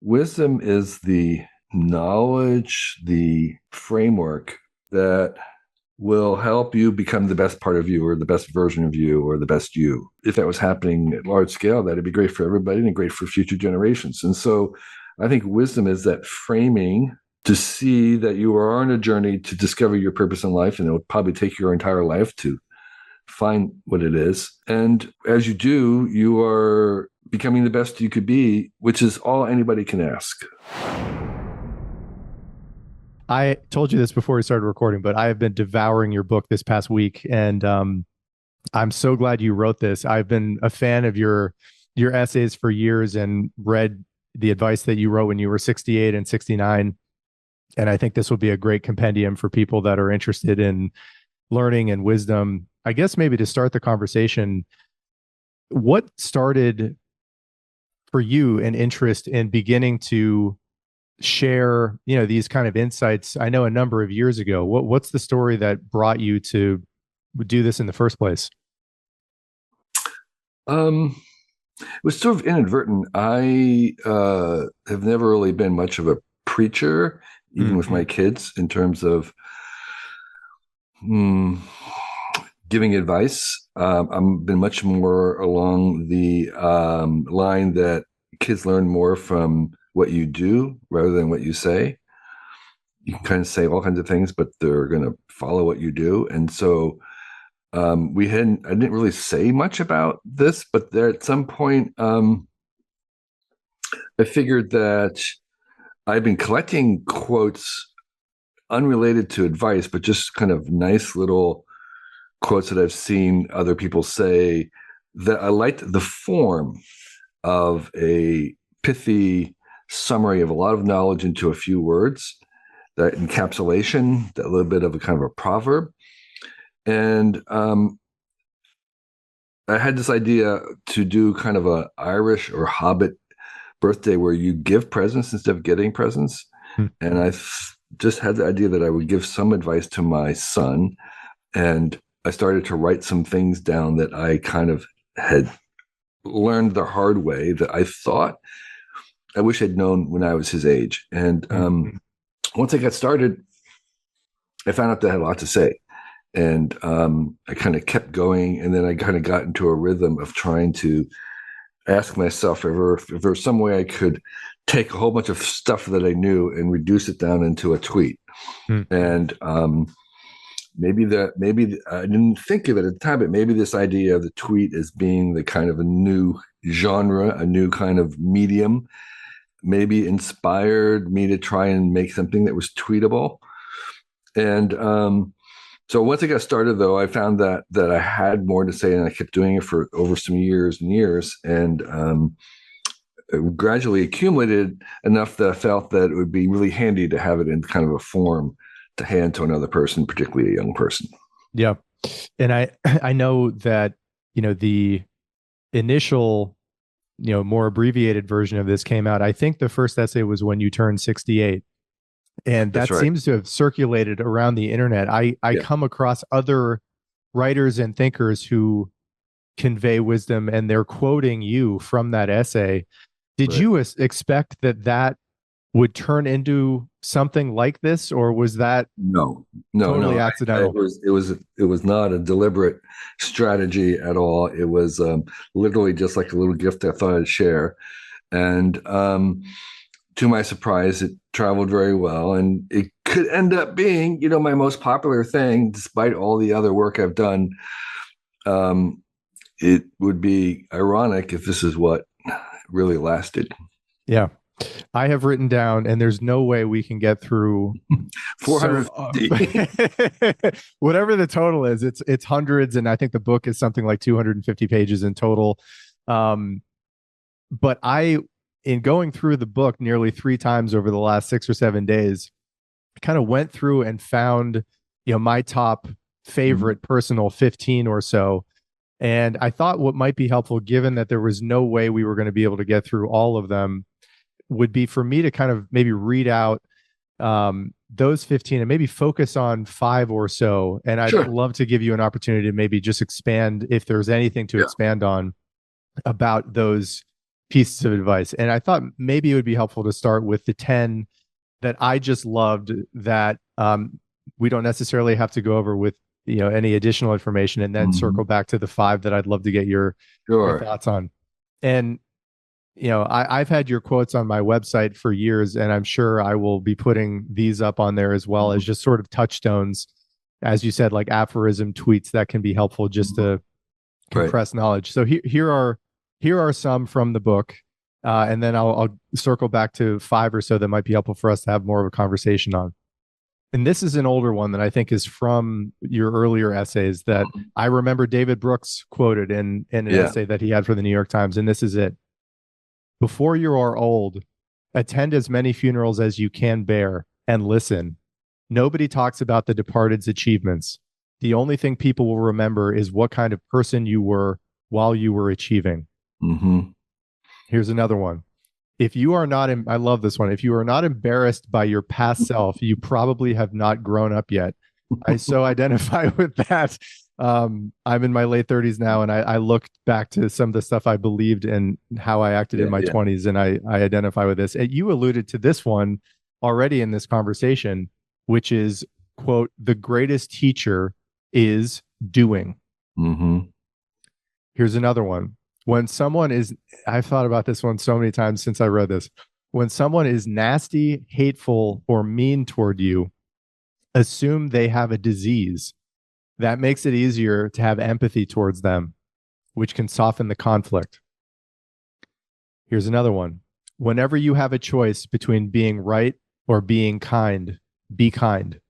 Wisdom is the knowledge, the framework that will help you become the best part of you or the best version of you or the best you. If that was happening at large scale, that'd be great for everybody and great for future generations. And so I think wisdom is that framing to see that you are on a journey to discover your purpose in life, and it will probably take your entire life to find what it is. And as you do, you are becoming the best you could be, which is all anybody can ask. I told you this before we started recording, but I have been devouring your book this past week, and I'm so glad you wrote this. I've been a fan of your essays for years and read the advice that you wrote when you were 68 and 69. And I think this will be a great compendium for people that are interested in learning and wisdom. I guess maybe to start the conversation, what started for you an interest in beginning to share, these kind of insights? I know a number of years ago. What's the story that brought you to do this in the first place? It was sort of inadvertent. I have never really been much of a preacher, even with my kids, in terms of giving advice. I've been much more along the line that kids learn more from what you do rather than what you say. You can kind of say all kinds of things, but they're going to follow what you do. And so I didn't really say much about this, but there at some point, I figured that I've been collecting quotes unrelated to advice, but just kind of nice little quotes that I've seen other people say, that I liked the form of a pithy summary of a lot of knowledge into a few words, that encapsulation, that little bit of a kind of a proverb. And I had this idea to do kind of a Irish or Hobbit birthday where you give presents instead of getting presents. And I just had the idea that I would give some advice to my son. And I started to write some things down that I kind of had learned the hard way that I thought I wish I'd known when I was his age. And once I got started, I found out that I had a lot to say. And I kind of kept going. And then I kind of got into a rhythm of trying to ask myself if there was some way I could take a whole bunch of stuff that I knew and reduce it down into a tweet. And maybe I didn't think of it at the time, but maybe this idea of the tweet as being the kind of a new genre, a new kind of medium, maybe inspired me to try and make something that was tweetable. And so once I got started, though, I found that I had more to say, and I kept doing it for over some years and years, and it gradually accumulated enough that I felt that it would be really handy to have it in kind of a form to hand to another person, particularly a young person. Yeah. And I know that, the initial, more abbreviated version of this came out. I think the first essay was when you turned 68. And that seems to have circulated around the internet. I come across other writers and thinkers who convey wisdom, and they're quoting you from that essay. Did you expect that would turn into something like this, or was that totally accidental? It was not a deliberate strategy at all. It was literally just like a little gift I thought I'd share, and to my surprise, it traveled very well, and it could end up being, my most popular thing, despite all the other work I've done. It would be ironic if this is what really lasted. Yeah. I have written down, and there's no way we can get through 450. Whatever the total is. It's hundreds, and I think the book is something like 250 pages in total. But in going through the book nearly 3 times over the last 6 or 7 days, I kind of went through and found, my top favorite personal 15 or so. And I thought what might be helpful, given that there was no way we were going to be able to get through all of them, would be for me to kind of maybe read out those 15 and maybe focus on 5 or so. And I'd love to give you an opportunity to maybe just expand, if there's anything to expand on about those pieces of advice. And I thought maybe it would be helpful to start with the 10 that I just loved that we don't necessarily have to go over with any additional information, and then circle Mhm. back to the 5 that I'd love to get your Sure. thoughts on. And I've had your quotes on my website for years, and I'm sure I will be putting these up on there as well as Mhm. just sort of touchstones, as you said, like aphorism tweets that can be helpful just Mhm. to Right. compress knowledge. So here are some from the book, and then I'll circle back to 5 or so that might be helpful for us to have more of a conversation on. And this is an older one that I think is from your earlier essays that I remember David Brooks quoted in an Yeah. essay that he had for the New York Times, and this is it. Before you are old, attend as many funerals as you can bear and listen. Nobody talks about the departed's achievements. The only thing people will remember is what kind of person you were while you were achieving. Hmm. Here's another one. If you are not, I love this one. If you are not embarrassed by your past self, you probably have not grown up yet. I so identify with that. I'm in my late 30s now, and I looked back to some of the stuff I believed and how I acted in Yeah. my Yeah. 20s, and I identify with this. And you alluded to this one already in this conversation, which is, quote, the greatest teacher is doing. Hmm. Here's another one. When someone is, I've thought about this one so many times since I read this. When someone is nasty, hateful, or mean toward you, assume they have a disease. That makes it easier to have empathy towards them, which can soften the conflict. Here's another one. Whenever you have a choice between being right or being kind, be kind.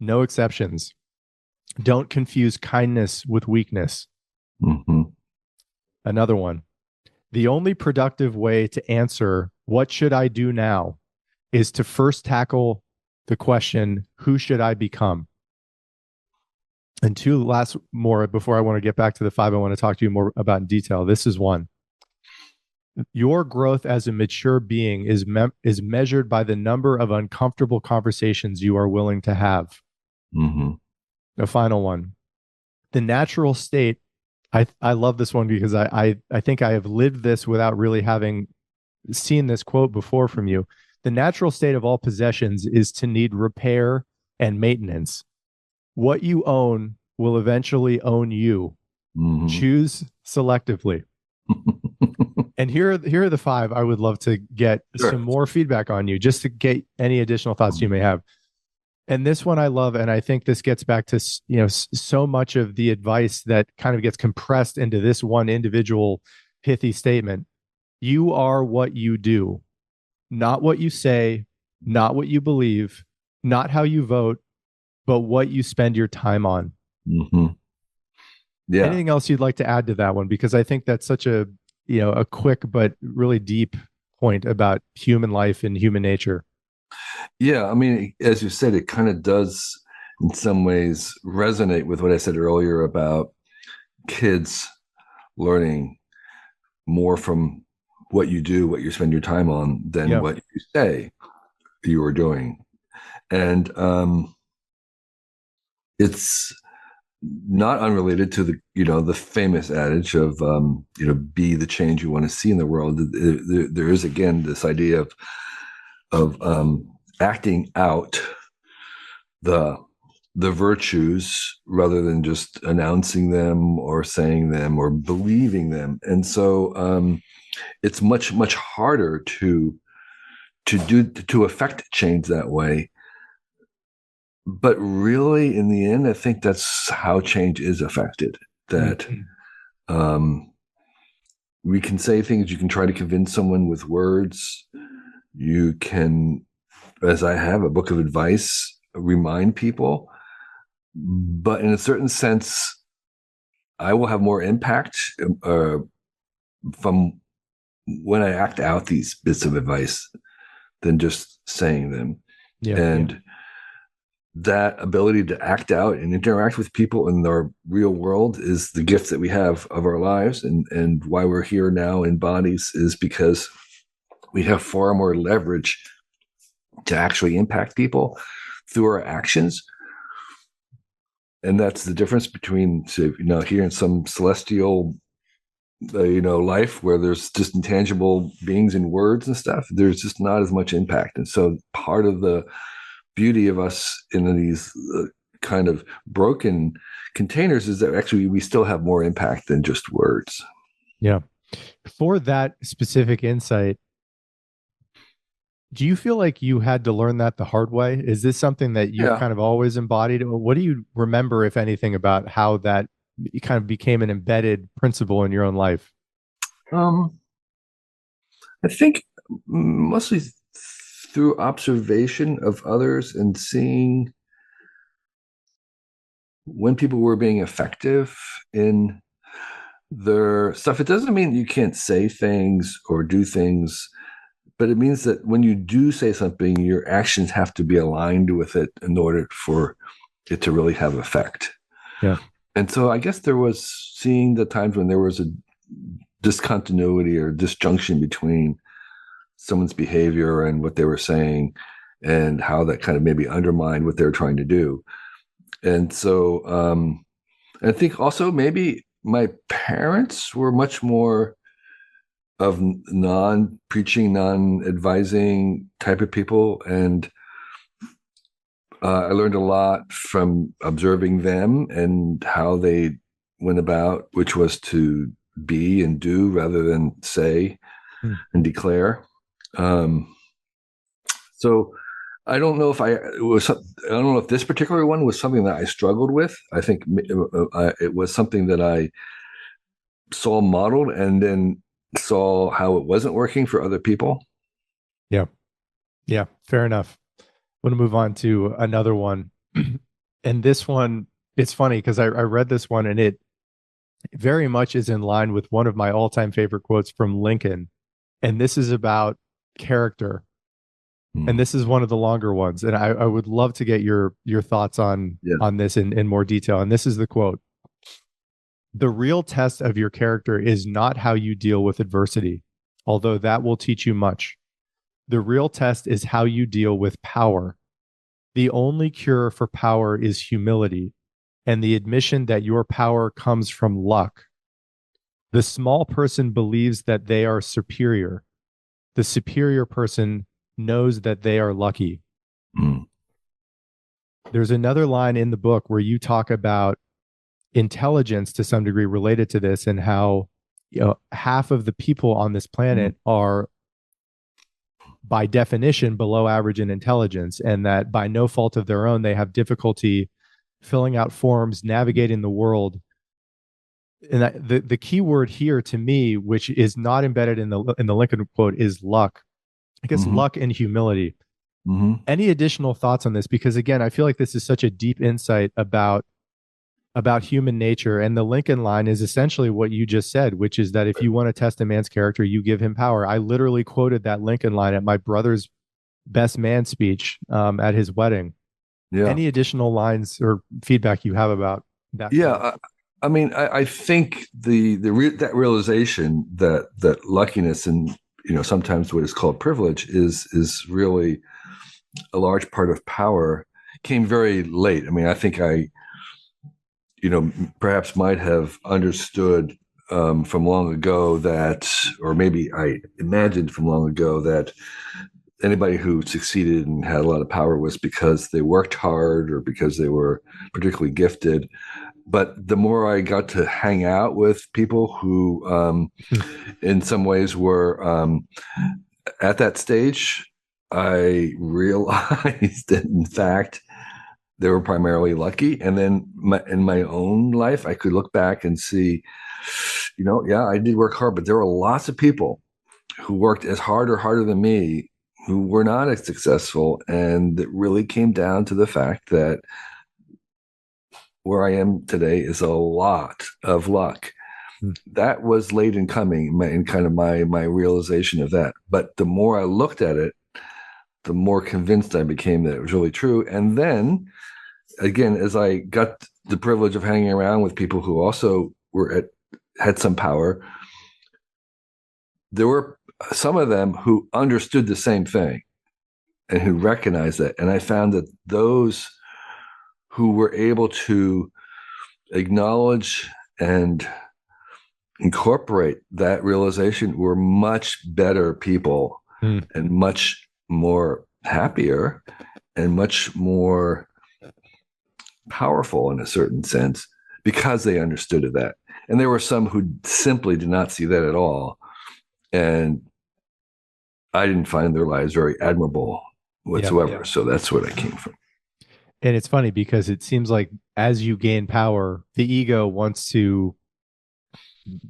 No exceptions. Don't confuse kindness with weakness. Hmm. Another one. The only productive way to answer, what should I do now, is to first tackle the question, who should I become? And two last more before I want to get back to the 5 I want to talk to you more about in detail. This is one. Your growth as a mature being is measured by the number of uncomfortable conversations you are willing to have. Hmm. The final one. The natural state, I love this one because I think I have lived this without really having seen this quote before from you. The natural state of all possessions is to need repair and maintenance. What you own will eventually own you. Hmm. Choose selectively. And here are the 5 I would love to get some Sure. more feedback on you, just to get any additional thoughts you may have. And this one I love, and I think this gets back to so much of the advice that kind of gets compressed into this one individual pithy statement. You are what you do, not what you say, not what you believe, not how you vote, but what you spend your time on. Hmm. Yeah. Anything else you'd like to add to that one? Because I think that's such a quick but really deep point about human life and human nature. Yeah. I mean, as you said, it kind of does in some ways resonate with what I said earlier about kids learning more from what you do, what you spend your time on, than Yeah. what you say you are doing. And it's not unrelated to the famous adage of be the change you want to see in the world. There is again this idea of acting out the the virtues rather than just announcing them or saying them or believing them. And so it's much harder to affect change that way. But really, in the end, I think that's how change is affected. That Mhm. um, we can say things. You can try to convince someone with words. You can, as I have, a book of advice, remind people. But in a certain sense, I will have more impact uh, from when I act out these bits of advice than just saying them. Yeah. And that ability to act out and interact with people in our real world is the gift that we have of our lives. And why we're here now in bodies is because we have far more leverage to actually impact people through our actions. And that's the difference between, say, here in some celestial life where there's just intangible beings and words and stuff, there's just not as much impact. And so part of the beauty of us in these kind of broken containers is that actually we still have more impact than just words. Yeah. For that specific insight, do you feel like you had to learn that the hard way? Is this something that you've Yeah. kind of always embodied? What do you remember, if anything, about how that kind of became an embedded principle in your own life? Um, I think mostly through observation of others and seeing when people were being effective in their stuff. It doesn't mean you can't say things or do things, but it means that when you do say something, your actions have to be aligned with it in order for it to really have effect. Yeah. And so I guess there was seeing the times when there was a discontinuity or disjunction between someone's behavior and what they were saying and how that kind of maybe undermined what they were trying to do. And so I think also maybe my parents were much more of non-preaching, non-advising type of people. And I learned a lot from observing them and how they went about, which was to be and do rather than say Hmm. and declare. Um, so I don't know if I don't know if this particular one was something that I struggled with. I think it was something that I saw modeled and then saw how it wasn't working for other people. Yeah. Yeah. Fair enough. I want to move on to another one. And this one, it's funny because I read this one and it very much is in line with one of my all-time favorite quotes from Lincoln. And this is about character. And Hmm. this is one of the longer ones. And I would love to get your thoughts Yeah. on this in more detail. And this is the quote: "The real test of your character is not how you deal with adversity, although that will teach you much. The real test is how you deal with power. The only cure for power is humility and the admission that your power comes from luck. The small person believes that they are superior. The superior person knows that they are lucky." Hmm. There's another line in the book where you talk about intelligence to some degree related to this, and how half of the people on this Hmm. planet are by definition below average in intelligence, and that by no fault of their own they have difficulty filling out forms, navigating the world. And the key word here to me, which is not embedded in the Lincoln quote, is luck. I guess Hmm. luck and humility. Hmm. Any additional thoughts on this? Because again, I feel like this is such a deep insight about human nature. And the Lincoln line is essentially what you just said, which is that if you want to test a man's character, you give him power. I literally quoted that Lincoln line at my brother's best man speech at his wedding. Yeah. Any additional lines or feedback you have about that Yeah. quote? I mean, I think that realization that luckiness and sometimes what is called privilege is really a large part of power came very late. I mean, I think I perhaps might have understood from long ago that, or maybe I imagined from long ago that anybody who succeeded and had a lot of power was because they worked hard or because they were particularly gifted. But the more I got to hang out with people who, in some ways, were at that stage, I realized that, in fact, they were primarily lucky. And then in my own life, I could look back and see, yeah, I did work hard, but there were lots of people who worked as hard or harder than me who were not as successful. And it really came down to the fact that where I am today is a lot of luck. That was late in coming, in kind of my realization of that. But the more I looked at it, the more convinced I became that it was really true. And then again, as I got the privilege of hanging around with people who also had some power, there were some of them who understood the same thing and who recognized that. And I found that those who were able to acknowledge and incorporate that realization, we're much better people Mm. and much more happier and much more powerful in a certain sense because they understood that. And there were some who simply did not see that at all. And I didn't find their lives very admirable Yeah. whatsoever. So that's what I came from. And it's funny because it seems like as you gain power, the ego wants to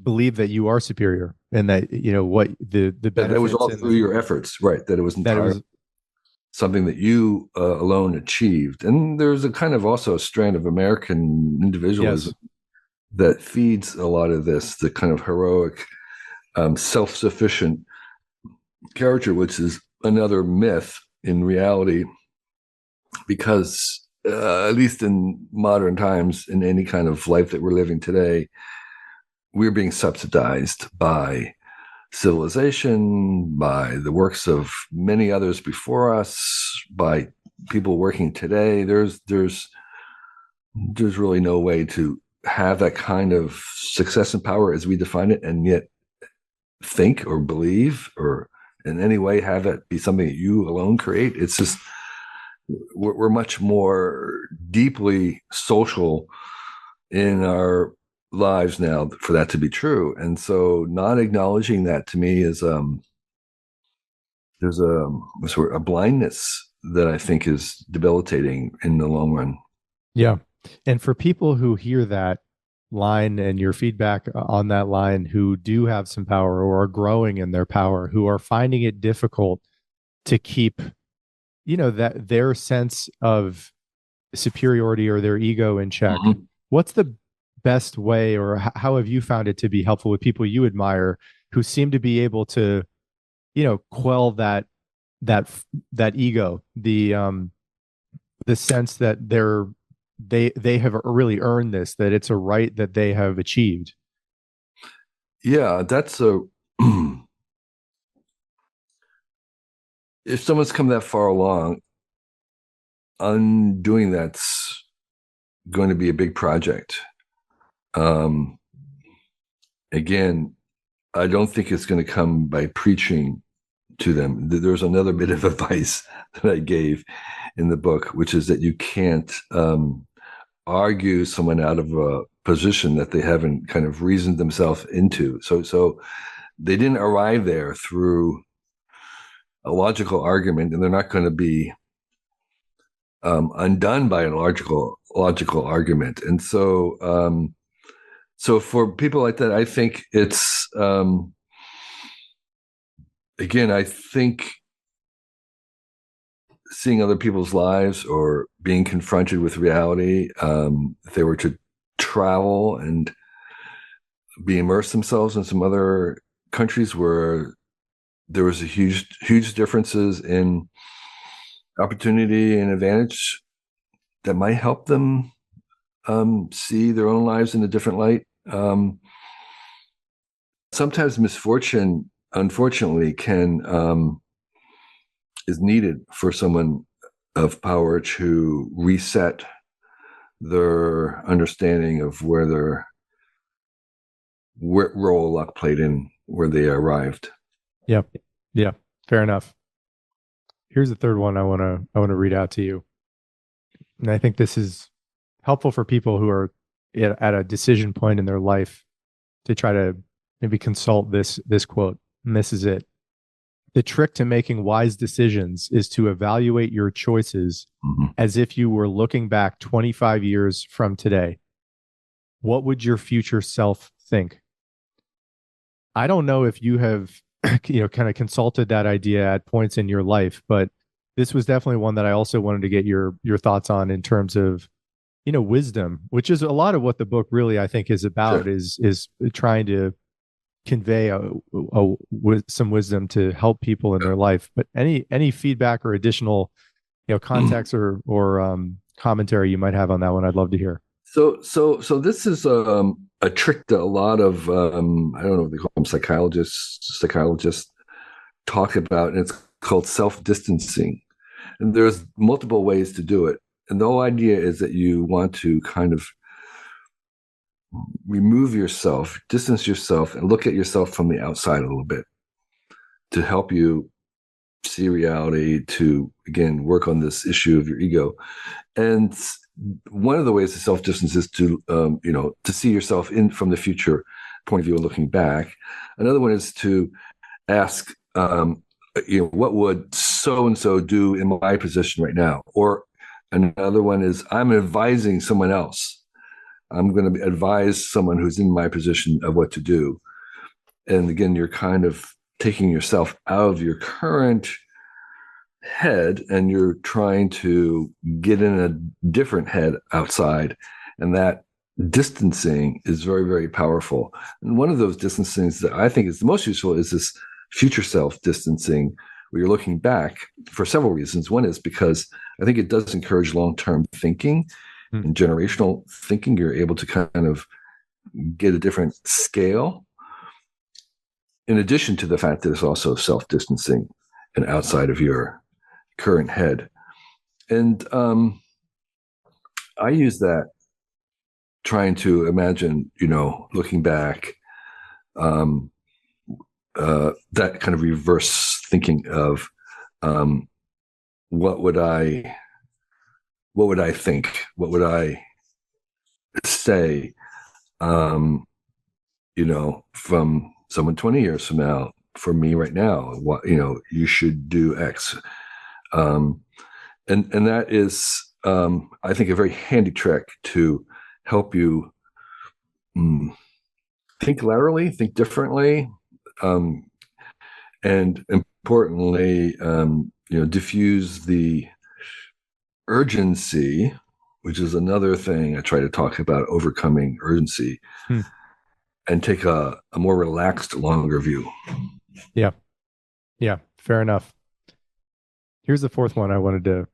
believe that you are superior and that, what the That was benefits all and through your efforts, right? That it was that it entirely was. something that you alone achieved. And there's a kind of also a strand of American individualism Yes. that feeds a lot of this, the kind of heroic, self-sufficient character, which is another myth in reality, because at least in modern times, in any kind of life that we're living today, we're being subsidized by civilization, by the works of many others before us, by people working today. There's really no way to have that kind of success and power as we define it, and yet think or believe or in any way have it be something that you alone create. It's just we're much more deeply social in our lives now for that to be true. And so not acknowledging that to me is there's a sort of a blindness that I think is debilitating in the long run. Yeah. And for people who hear that line and your feedback on that line, who do have some power or are growing in their power, who are finding it difficult to keep, that their sense of superiority or their ego in check, Mhm. what's the best way, or how have you found it to be helpful with people you admire who seem to be able to, quell that that ego, the sense that they have really earned this, that it's a right that they have achieved. Yeah, that's a if someone's come that far along, undoing that's going to be a big project. Um, Again, I don't think it's going to come by preaching to them. There's another bit of advice that I gave in the book, which is that you can't argue someone out of a position that they haven't kind of reasoned themselves into. So they didn't arrive there through a logical argument, and they're not going to be undone by a logical argument. And so for people like that, I think it's again, I think seeing other people's lives or being confronted with reality, if they were to travel and be immersed themselves in some other countries where there was a huge differences in opportunity and advantage that might help them see their own lives in a different light. Sometimes misfortune, unfortunately, can is needed for someone of power to reset their understanding of where their role of luck played in where they arrived. Yep. Yeah. Fair enough. Here's the third one I want to read out to you. And I think this is helpful for people who are at a decision point in their life to try to maybe consult this quote. And this is it. The trick to making wise decisions is to evaluate your choices Mm-hmm. as if you were looking back 25 years from today. What would your future self think? I don't know if you have, kind of consulted that idea at points in your life, but this was definitely one that I also wanted to get your thoughts on in terms of, wisdom, which is a lot of what the book really, I think, is about, Sure. is trying to convey some wisdom to help people in their life. But any feedback or additional, context or commentary you might have on that one, I'd love to hear. So this is a trick that a lot of I don't know if they call them psychologists talk about, and it's called self-distancing. And there's multiple ways to do it. And the whole idea is that you want to kind of remove yourself, distance yourself, and look at yourself from the outside a little bit to help you see reality, to again work on this issue of your ego. And one of the ways to self-distance is to to see yourself in from the future point of view and looking back. Another one is to ask, what would so and so do in my position right now? Or another one is, I'm advising someone else. I'm going to advise someone who's in my position of what to do. And again, you're kind of taking yourself out of your current head and you're trying to get in a different head outside. And that distancing is very, very powerful. And one of those distancings that I think is the most useful is this future self distancing, where you're looking back for several reasons. One is because I think it does encourage long-term thinking and generational thinking. You're able to kind of get a different scale, in addition to the fact that it's also self-distancing and outside of your current head. And I use that trying to imagine, looking back, that kind of reverse thinking of what would I think? What would I say, from someone 20 years from now, for me right now, what, you should do X. And that is, I think, a very handy trick to help you think laterally, think differently, and importantly, diffuse the urgency, which is another thing I try to talk about, overcoming urgency, and take a more relaxed, longer view. Yeah. Yeah. Fair enough. Here's the fourth one I wanted to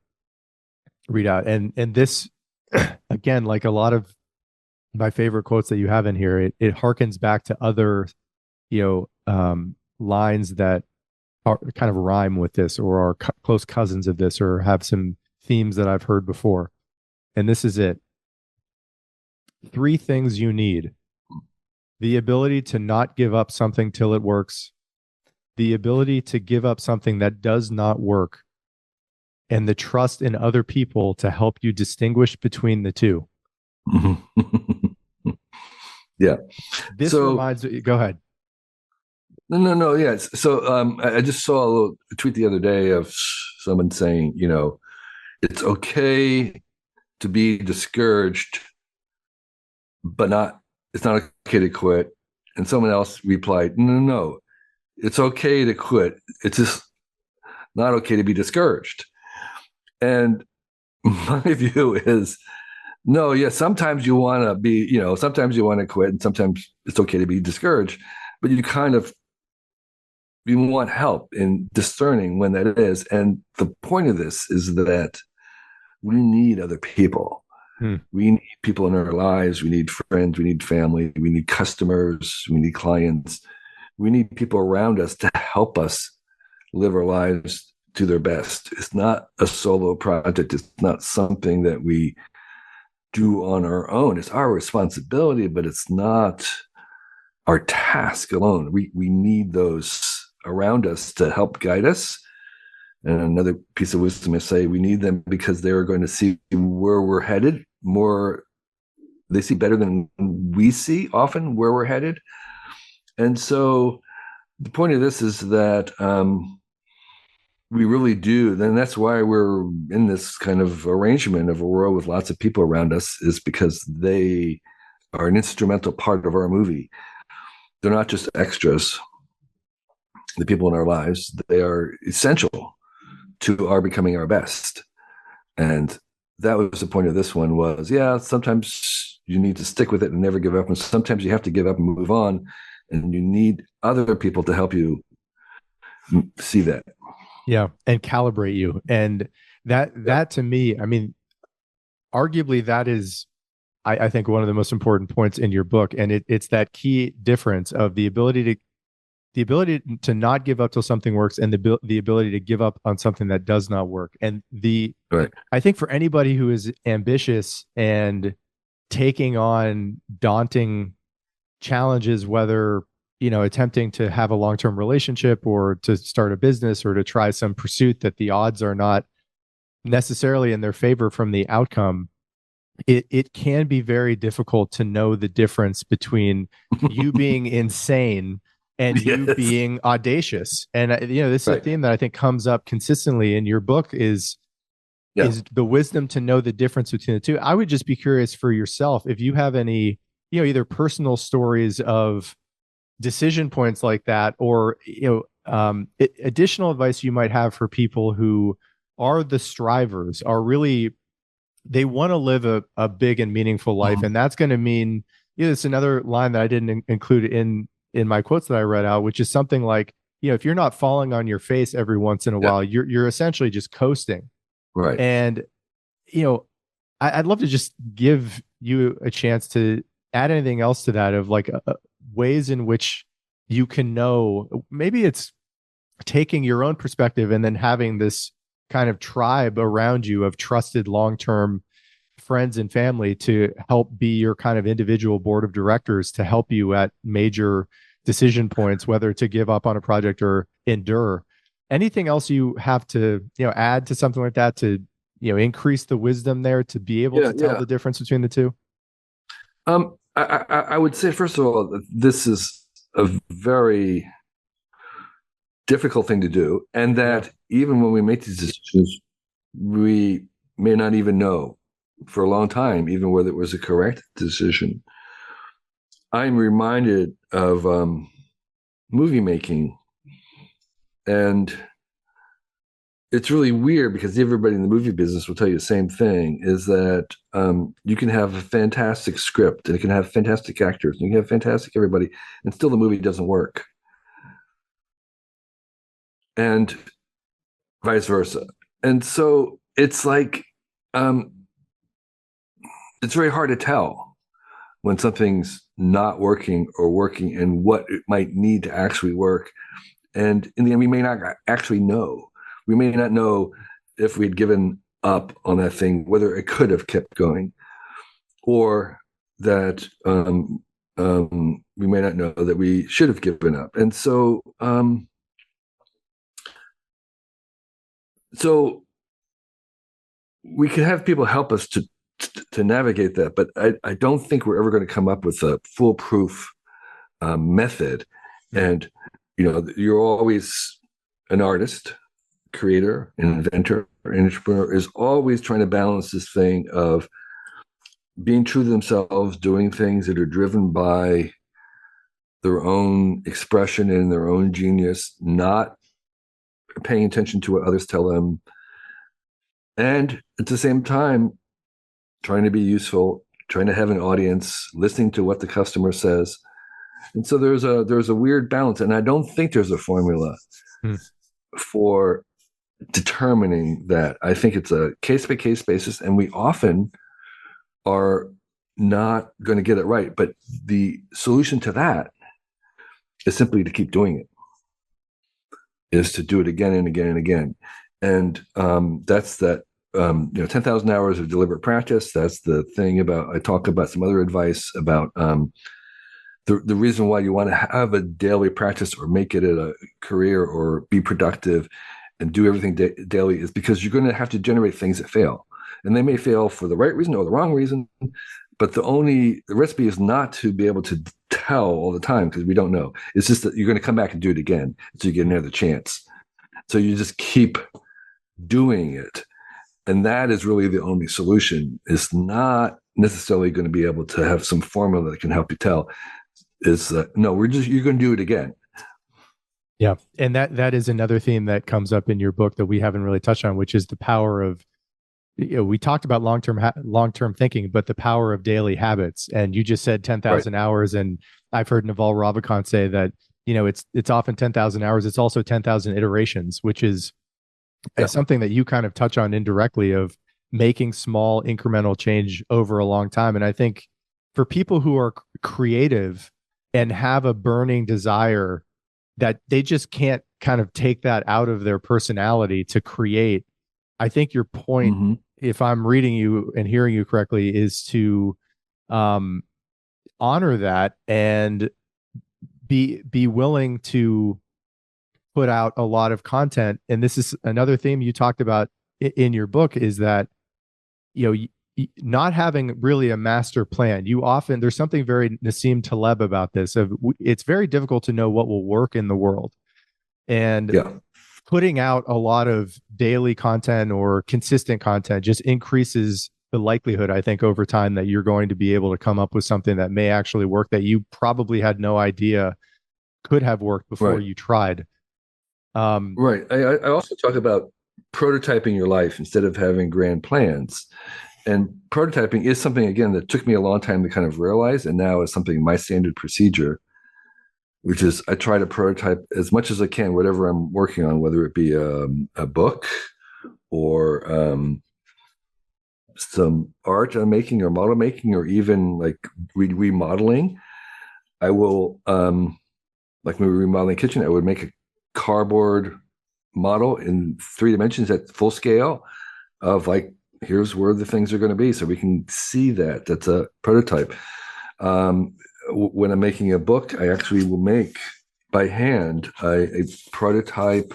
read out. And this, again, like a lot of my favorite quotes that you have in here, it harkens back to other, lines that are kind of rhyme with this or are close cousins of this or have some themes that I've heard before. And this is it. 3 things you need: the ability to not give up something till it works, the ability to give up something that does not work, and the trust in other people to help you distinguish between the two. Yeah. This reminds me, go ahead. No. Yeah. So I just saw a little tweet the other day of someone saying, it's okay to be discouraged, but it's not okay to quit. And someone else replied, no, it's okay to quit. It's just not okay to be discouraged. And my view is, no, yeah, sometimes you want to be, sometimes you want to quit, and sometimes it's okay to be discouraged, but you want help in discerning when that is. And the point of this is that we need other people. We need people in our lives. We need friends. We need family. We need customers. We need clients. We need people around us to help us live our lives to their best. It's not a solo project. It's not something that we do on our own. It's our responsibility, but it's not our task alone. We need those around us to help guide us. And another piece of wisdom is say we need them because they're going to see where we're headed more. They see better than we see often where we're headed. And so the point of this is that we really do. Then that's why we're in this kind of arrangement of a world with lots of people around us, is because they are an instrumental part of our movie. They're not just extras. The people in our lives, they are essential to our becoming our best. And that was the point of this one was, sometimes you need to stick with it and never give up. And sometimes you have to give up and move on. And you need other people to help you see that. Yeah. And calibrate you. And that to me, I mean, arguably that is, I think, one of the most important points in your book. And it's that key difference of the ability to not give up till something works, and the ability to give up on something that does not work. And right. I think for anybody who is ambitious and taking on daunting challenges, whether, attempting to have a long-term relationship or to start a business or to try some pursuit that the odds are not necessarily in their favor from the outcome, it can be very difficult to know the difference between you being insane and you Yes. being audacious. And this is a Right. theme that I think comes up consistently in your book Yeah. is the wisdom to know the difference between the two. I would just be curious for yourself if you have any, either personal stories of decision points like that, or additional advice you might have for people who are the strivers, are really, they want to live a big and meaningful life, Mhm. and that's going to mean, it's another line that I didn't include in my quotes that I read out, which is something like, if you're not falling on your face every once in a Yeah. while, you're essentially just coasting. Right. And you know I'd love to just give you a chance to add anything else to that, of like ways in which you can know, maybe it's taking your own perspective and then having this kind of tribe around you of trusted long-term friends and family to help be your kind of individual board of directors to help you at major decision points, whether to give up on a project or endure. Anything else you have to, add to something like that to, increase the wisdom there to be able Yeah. to tell Yeah. the difference between the two? I would say, first of all, that this is a very difficult thing to do, and Yeah. that even when we make these decisions, we may not even know for a long time, even whether it was a correct decision. I'm reminded of movie making, and it's really weird because everybody in the movie business will tell you the same thing: is that you can have a fantastic script and it can have fantastic actors and you can have fantastic everybody, and still the movie doesn't work, and vice versa. And so it's like um, it's very hard to tell when something's not working or working and what it might need to actually work. And in the end, we may not actually know. We may not know if we'd given up on that thing, whether it could have kept going, or that we may not know that we should have given up. And so we can have people help us to navigate that, but I don't think we're ever going to come up with a foolproof method. Mm. And you're always an artist, creator, an inventor, an entrepreneur is always trying to balance this thing of being true to themselves, doing things that are driven by their own expression and their own genius, not paying attention to what others tell them, and at the same time trying to be useful, trying to have an audience, listening to what the customer says. And so there's a weird balance, and I don't think there's a formula Mm. for determining that. I think it's a case by case basis, and we often are not going to get it right. But the solution to that is simply to keep doing it, is to do it again and again and again. And that's that 10,000 hours of deliberate practice. That's the thing about, I talk about some other advice about the reason why you want to have a daily practice or make it a career or be productive and do everything daily is because you're going to have to generate things that fail. And they may fail for the right reason or the wrong reason. But the recipe is not to be able to tell all the time because we don't know. It's just that you're going to come back and do it again so you get another chance. So you just keep doing it. And that is really the only solution. It's not necessarily going to be able to have some formula that can help you tell. Is no, you're going to do it again. Yeah. And that is another theme that comes up in your book that we haven't really touched on, which is the power of, we talked about long-term thinking, but the power of daily habits. And you just said Right. 10,000 hours. And I've heard Naval Ravikant say that, it's often 10,000 hours. It's also 10,000 iterations, which is Yeah. something that you kind of touch on indirectly, of making small incremental change over a long time. And I think for people who are creative and have a burning desire that they just can't kind of take that out of their personality to create, I think your point, Mm-hmm. if I'm reading you and hearing you correctly, is to um, honor that and be willing to put out a lot of content. And this is another theme you talked about in your book, is that, you know, not having really a master plan. You often, there's something very Nassim Taleb about this, of it's very difficult to know what will work in the world. And Yeah. putting out a lot of daily content or consistent content just increases the likelihood, I think, over time, that you're going to be able to come up with something that may actually work, that you probably had no idea could have worked before Right. you tried. Um, Right. I also talk about prototyping your life instead of having grand plans. And prototyping is something, again, that took me a long time to kind of realize, and now is something my standard procedure, which is I try to prototype as much as I can whatever I'm working on, whether it be a book or some art I'm making or model making, or even like remodeling. I will, like when we were remodeling the kitchen, I would make a cardboard model in 3 dimensions at full scale of like, here's where the things are going to be, so we can see that. That's a prototype. Um, when I'm making a book, I actually will make by hand a prototype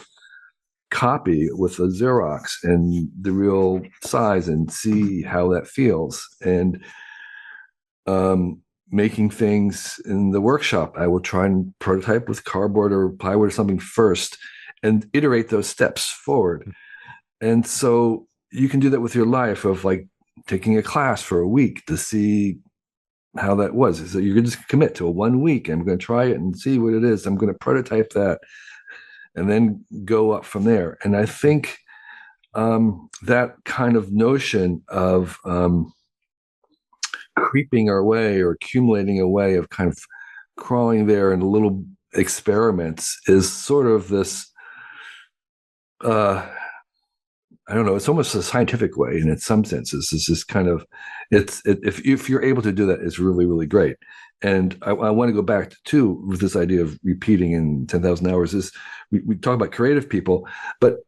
copy with a Xerox and the real size, and see how that feels. And making things in the workshop, I will try and prototype with cardboard or plywood or something first, and iterate those steps forward. And so you can do that with your life, of like taking a class for a week to see how that was. So you can just commit to a 1 week. I'm going to try it and see what it is. I'm going to prototype that, and then go up from there. And I think that kind of notion of creeping our way or accumulating a way of kind of crawling there in little experiments is sort of this I don't know, it's almost a scientific way, and in some senses it's just kind of, if you're able to do that, it's really, really great. And I want to go back to too, with this idea of repeating in 10,000 hours, is we talk about creative people, but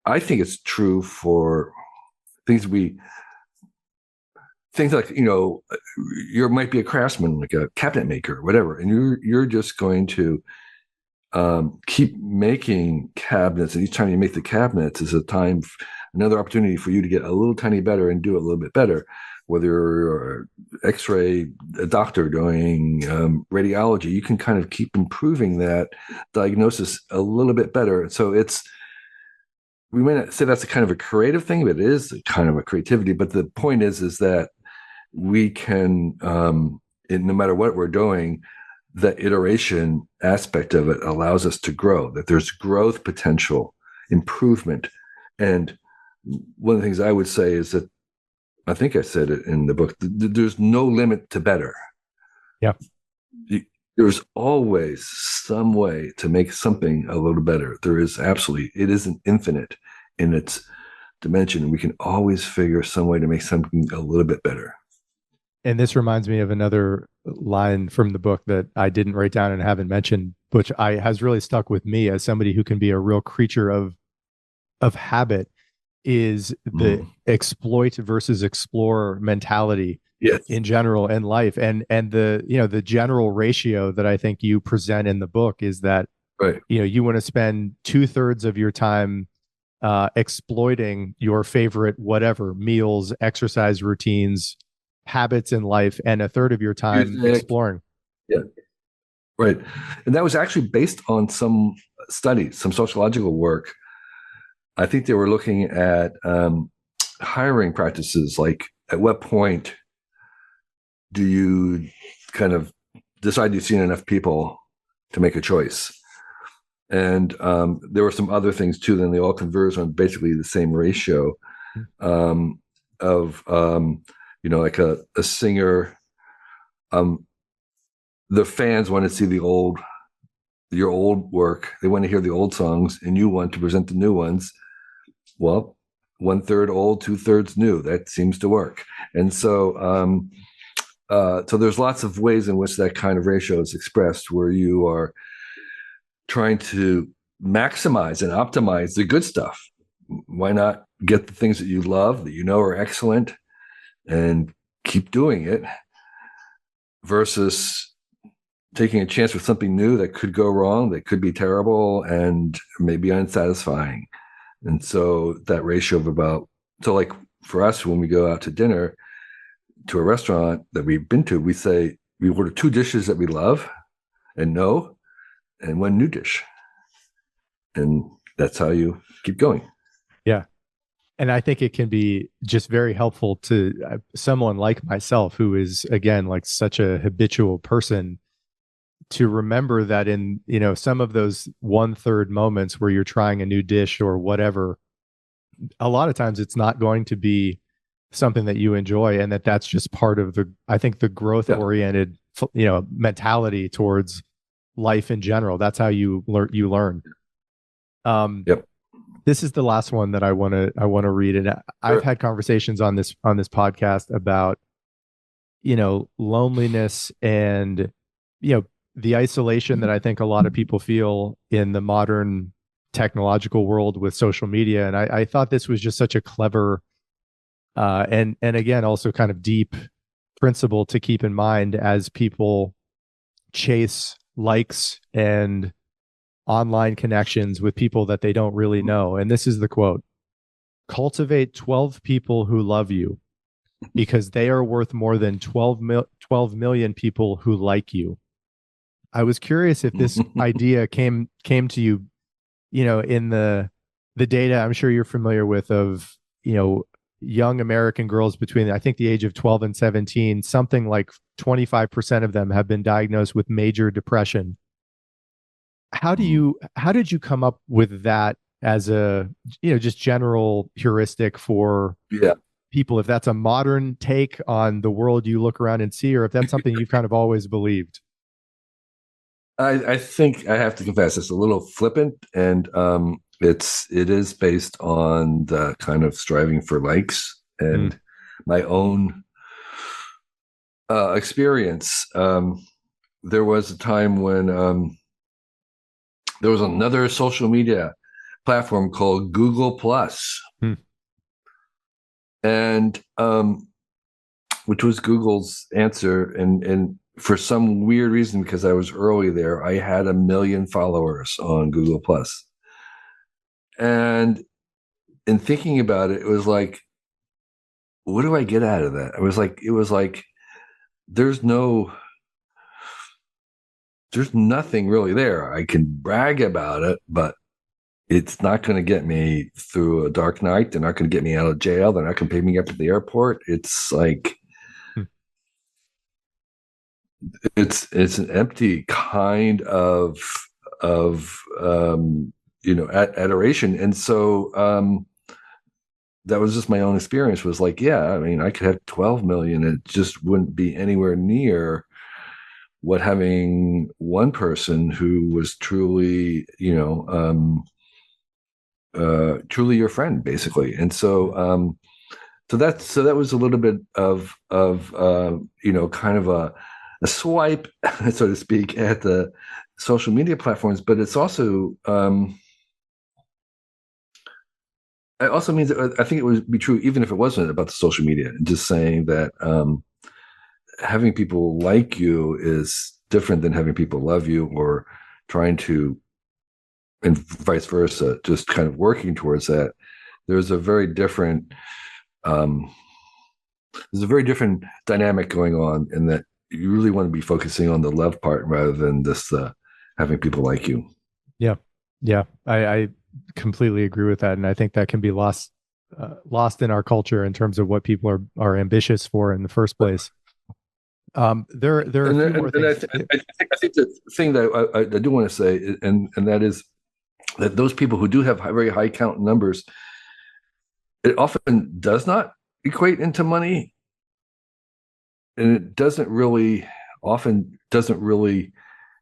I think it's true for things things like, you might be a craftsman, like a cabinet maker or whatever, and you're just going to keep making cabinets, and each time you make the cabinets is another opportunity for you to get a little tiny better and do it a little bit better. Whether you're X-ray a doctor doing radiology, you can kind of keep improving that diagnosis a little bit better. So we may not say that's a kind of a creative thing, but it is a kind of a creativity. But the point is that we can, no matter what we're doing, the iteration aspect of it allows us to grow, that there's growth potential, improvement. And one of the things I would say is that, I think I said it in the book, there's no limit to better. yeah. There's always some way to make something a little better. It isn't infinite in its dimension. We can always figure some way to make something a little bit better. And this reminds me of another line from the book that I didn't write down and haven't mentioned, which has really stuck with me as somebody who can be a real creature of habit, is the exploit versus explore mentality, yes, in general in life. And the general ratio that I think you present in the book is that, right, you want to spend 2/3 of your time exploiting your favorite whatever meals, exercise routines, habits in life, and 1/3 of your time music, exploring. yeah, right. And that was actually based on some studies, some sociological work. I think they were looking at hiring practices, like at what point do you kind of decide you've seen enough people to make a choice. And there were some other things too. Then they all converge on basically the same ratio of like a singer. The fans want to see your old work. They want to hear the old songs, and you want to present the new ones. Well, 1/3 old, 2/3 new. That seems to work. And so there's lots of ways in which that kind of ratio is expressed, where you are trying to maximize and optimize the good stuff. Why not get the things that you love, that you know are excellent, and keep doing it versus taking a chance with something new that could go wrong, that could be terrible and maybe unsatisfying. And so that ratio of like for us, when we go out to dinner to a restaurant that we've been to, we say we order 2 dishes that we love and know, and 1 new dish. And that's how you keep going. Yeah. And I think it can be just very helpful to someone like myself, who is, again, like such a habitual person, to remember that in, some of those 1/3 moments where you're trying a new dish or whatever, a lot of times it's not going to be something that you enjoy, and that's just part of I think the growth Yeah. oriented, mentality towards life in general. That's how you learn. Yep. This is the last one that I want to read, and I've Sure. had conversations on this podcast about loneliness and the isolation that I think a lot of people feel in the modern technological world with social media. And I thought this was just such a clever and again also kind of deep principle to keep in mind as people chase likes and online connections with people that they don't really know. And this is the quote: cultivate 12 people who love you, because they are worth more than 12 million people who like you. I was curious if this idea came to you, in the data I'm sure you're familiar with of, young American girls between, I think, the age of 12 and 17, something like 25% of them have been diagnosed with major depression. How did you come up with that as a, just general heuristic for Yeah. people, if that's a modern take on the world you look around and see, or if that's something you've kind of always believed? I think I have to confess it's a little flippant, and it is based on the kind of striving for likes Mm, and my own experience. There was a time when there was another social media platform called Google Plus, mm, and which was Google's answer. And for some weird reason, because I was early there, I had 1 million followers on Google Plus. And in thinking about it, it was like, what do I get out of that? It was like, there's no, there's nothing really there. I can brag about it, but it's not going to get me through a dark night. They're not going to get me out of jail. They're not going to pick me up at the airport. It's like, mm, it's an empty kind of adoration. And so that was just my own experience. Was like, yeah, I mean, I could have 12 million. It just wouldn't be anywhere near what having one person who was truly, truly your friend, basically. And so that was a little bit of kind of a swipe, so to speak, at the social media platforms. But it's also it also means that I think it would be true even if it wasn't about the social media. Just saying that having people like you is different than having people love you, or trying to, and vice versa, just kind of working towards that. There's a very different um, there's a very different dynamic going on, in that you really want to be focusing on the love part rather than just having people like you. yeah. Yeah. I completely agree with that. And I think that can be lost in our culture in terms of what people are ambitious for in the first place. There are a few more things. I think the thing that I do want to say, and that is that those people who do have very high count numbers, it often does not equate into money, and it doesn't really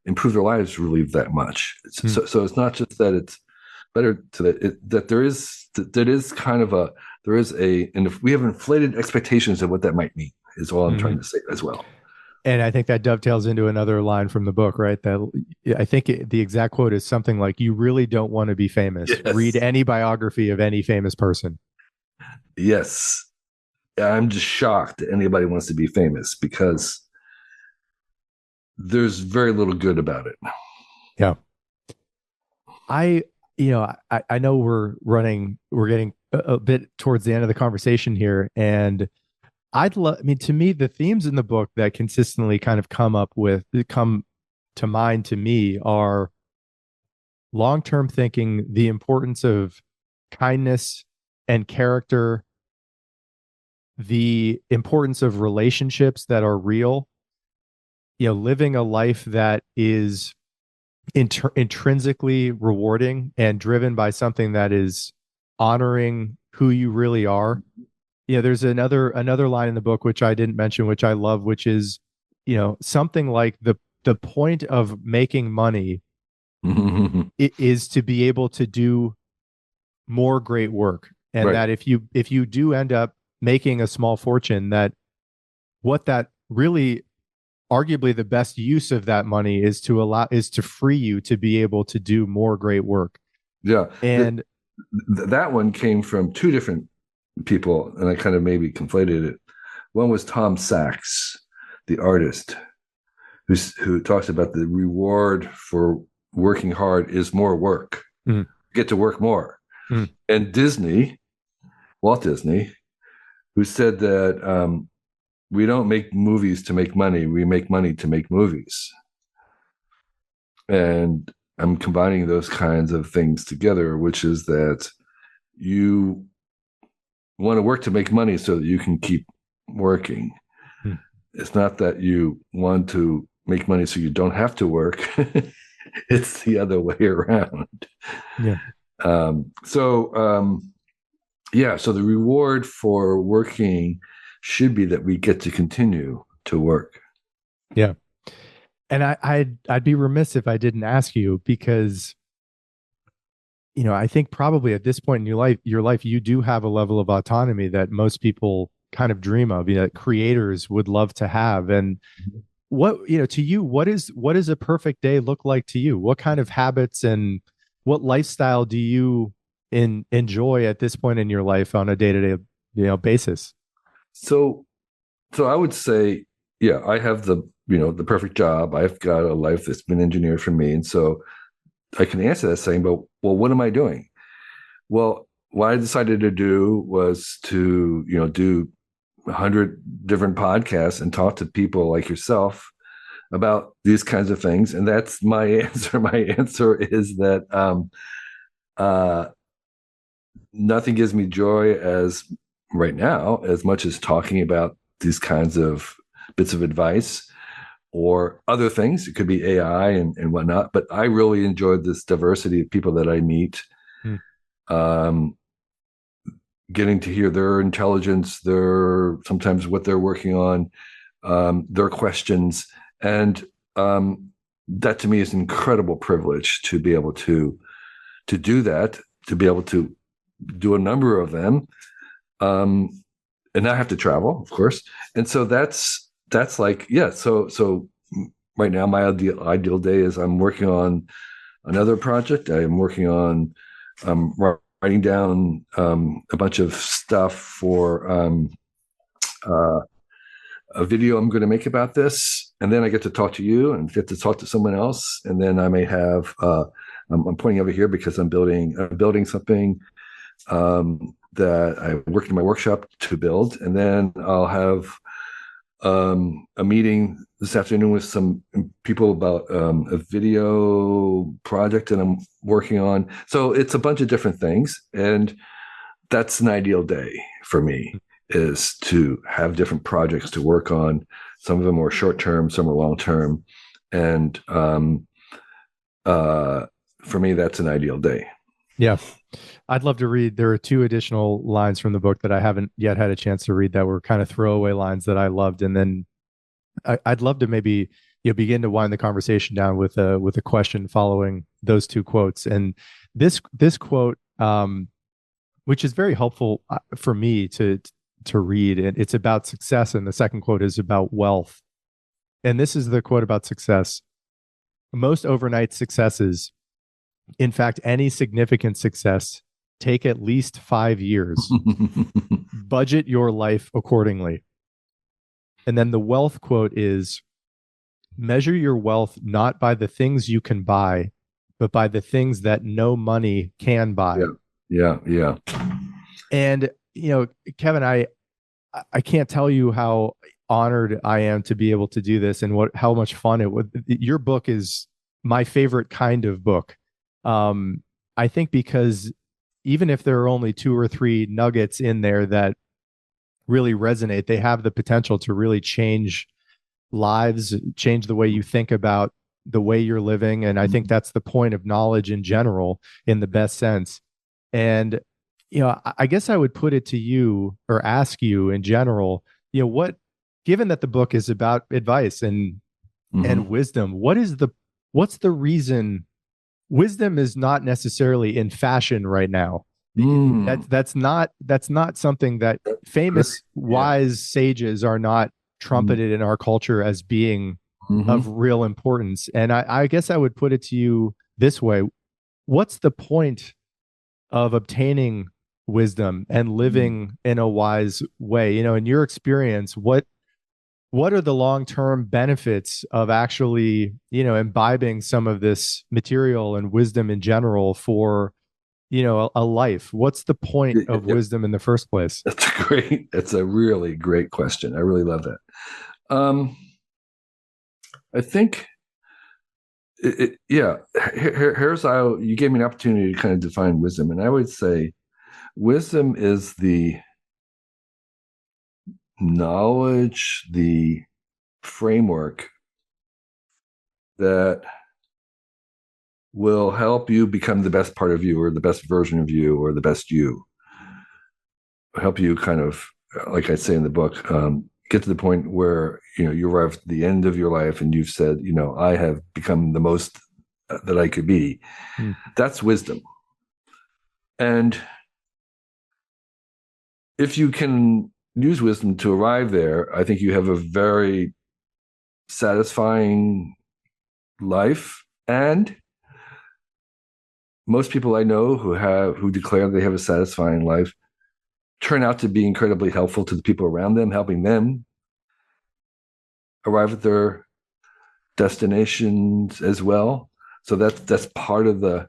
improve their lives really that much. Hmm. So it's not just that it's better to that there is kind of and if we have inflated expectations of what that might mean, is all I'm trying Mhm. to say as well. And I think that dovetails into another line from the book, right? That I think the exact quote is something like, "You really don't want to be famous. Read Yes. any biography of any famous person." Yes. I'm just shocked that anybody wants to be famous because there's very little good about it. Yeah. I, I know we're getting a bit towards the end of the conversation here. And I mean, to me, the themes in the book that consistently kind of come to mind to me are long-term thinking, the importance of kindness and character, the importance of relationships that are real, living a life that is intrinsically rewarding and driven by something that is honoring who you really are. There's another line in the book which I didn't mention, which I love, which is, something like the point of making money is to be able to do more great work. And Right. that if you do end up making a small fortune, that what that really arguably the best use of that money is to free you to be able to do more great work. Yeah. And That one came from two different people, and I kind of maybe conflated it. One was Tom Sachs, the artist, who talks about the reward for working hard is more work. mm, Get to work more. mm, And Walt Disney, who said that we don't make movies to make money, we make money to make movies. And I'm combining those kinds of things together, which is that you want to work to make money so that you can keep working. mm, It's not that you want to make money so you don't have to work. It's the other way around. yeah. Yeah, so the reward for working should be that we get to continue to work. Yeah. And I'd be remiss if I didn't ask you, because I think probably at this point in your life, you do have a level of autonomy that most people kind of dream of, that creators would love to have. And to you, what is a perfect day look like to you? What kind of habits and what lifestyle do you enjoy at this point in your life on a day-to-day, basis? So so I would say, yeah, I have the perfect job. I've got a life that's been engineered for me. And so I can answer that saying, but well, what am I doing? Well, what I decided to do was to, do 100 different podcasts and talk to people like yourself about these kinds of things. And that's my answer. My answer is that uh, nothing gives me joy as right now as much as talking about these kinds of bits of advice or other things. It could be AI and whatnot. But I really enjoyed this diversity of people that I meet. Hmm. Um, Getting to hear their intelligence, their sometimes what they're working on, their questions, and that to me is an incredible privilege to be able to do that, to be able to do a number of them, um, and not have to travel, of course. And so that's like, yeah. So right now, my ideal day is I'm working on another project. I am working on writing down a bunch of stuff for uh, a video I'm going to make about this, and then I get to talk to you and get to talk to someone else, and then I may have. I'm pointing over here because I'm building something that I worked in my workshop to build, and then I'll have a meeting this afternoon with some people about a video project that I'm working on. So it's a bunch of different things, and that's an ideal day for me, is to have different projects to work on. Some of them are short term, some are long term, and for me, that's an ideal day. Yeah. I'd love to read. There are two additional lines from the book that I haven't yet had a chance to read that were kind of throwaway lines that I loved. And then I'd love to maybe begin to wind the conversation down with a question following those two quotes. And this quote, which is very helpful for me to read, and it's about success. And the second quote is about wealth. And this is the quote about success. Most overnight successes, in fact, any significant success, take at least 5 years. budget your life accordingly. And then the wealth quote is, measure your wealth not by the things you can buy, but by the things that no money can buy. Yeah. Yeah. Yeah. And, Kevin, I can't tell you how honored I am to be able to do this and how much fun it would. Your book is my favorite kind of book. I think because even if there are only two or three nuggets in there that really resonate, they have the potential to really change lives, change the way you think about the way you're living. And I think that's the point of knowledge in general, in the best sense. And, I guess I would put it to you or ask you in general, given that the book is about advice and Mm-hmm. wisdom, what's the reason wisdom is not necessarily in fashion right now? Mm. That's not something that Good. famous Yeah. wise sages are not trumpeted in our culture as being of Mm-hmm. real importance. And I guess I would put it to you this way: what's the point of obtaining wisdom and living in a wise way? In your experience, what are the long-term benefits of actually, imbibing some of this material and wisdom in general for, a life? What's the point of Yep. wisdom in the first place? That's a really great question. I really love that. I think yeah. Here's how you gave me an opportunity to kind of define wisdom, and I would say wisdom is the knowledge, the framework that will help you become the best part of you, or the best version of you, or the best you. Help you kind of, like I say in the book, get to the point where you arrive at the end of your life and you've said, I have become the most that I could be. Hmm. That's wisdom. And if you can use wisdom to arrive there, I think you have a very satisfying life. And most people I know who declare they have a satisfying life turn out to be incredibly helpful to the people around them, helping them arrive at their destinations as well. So that's part of the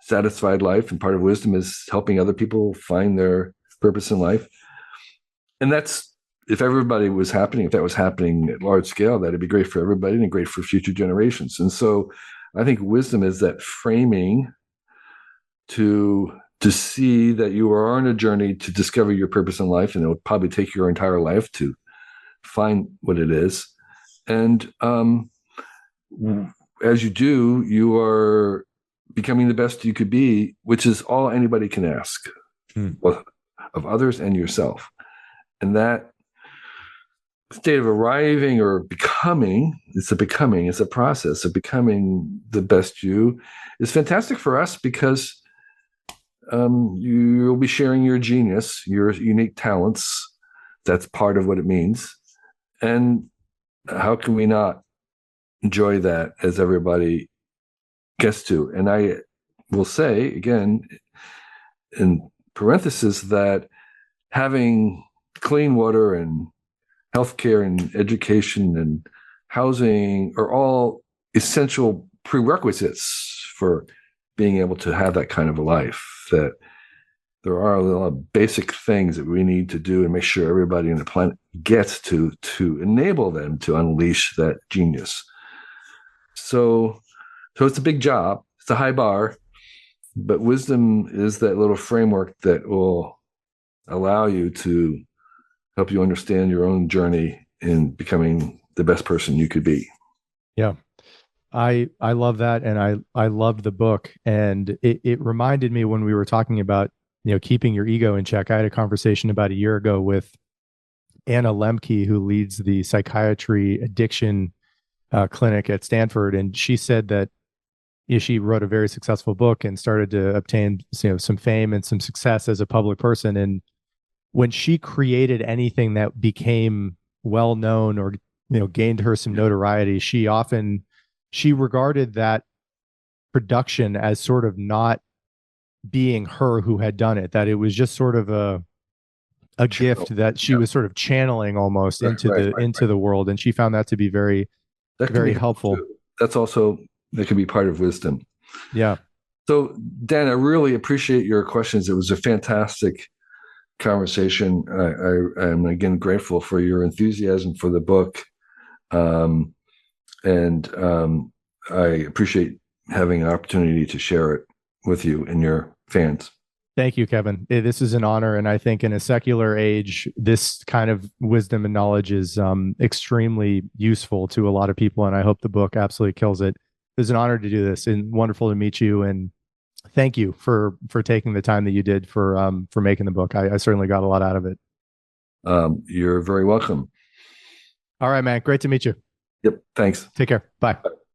satisfied life, and part of wisdom is helping other people find their purpose in life. And that's, if that was happening at large scale, that'd be great for everybody and great for future generations. And so I think wisdom is that framing to see that you are on a journey to discover your purpose in life, and it will probably take your entire life to find what it is. And as you do, you are becoming the best you could be, which is all anybody can ask of others and yourself. And that state of arriving or becoming, it's a process of becoming the best you, is fantastic for us because you'll be sharing your genius, your unique talents. That's part of what it means. And how can we not enjoy that as everybody gets to? And I will say again, in parenthesis, that having clean water and healthcare and education and housing are all essential prerequisites for being able to have that kind of a life. That there are a lot of basic things that we need to do and make sure everybody on the planet gets to enable them to unleash that genius. So it's a big job. It's a high bar, but wisdom is that little framework that will allow you to help you understand your own journey in becoming the best person you could be. Yeah. I love that, and I loved the book, and it reminded me when we were talking about keeping your ego in check. I had a conversation about a year ago with Anna Lemke, who leads the psychiatry addiction clinic at Stanford, and she said that she wrote a very successful book and started to obtain some fame and some success as a public person. And when she created anything that became well known or gained her some notoriety, she regarded that production as sort of not being her who had done it, that it was just sort of a channel. gift that she Yeah, was sort of channeling almost right, into right, the right, right. world, and she found that to be very That can be very helpful helpful. too. That's also that can be part of wisdom. Yeah. So, Dan, I really appreciate your questions. It was a fantastic conversation. I am again grateful for your enthusiasm for the book, um, and I appreciate having an opportunity to share it with you and your fans. Thank you, Kevin. This is an honor. And I think in a secular age, this kind of wisdom and knowledge is extremely useful to a lot of people. And I hope the book absolutely kills it. It's an honor to do this and wonderful to meet you. And thank you for taking the time that you did for making the book. I certainly got a lot out of it. You're very welcome. All right, man. Great to meet you. Yep. Thanks. Take care. Bye.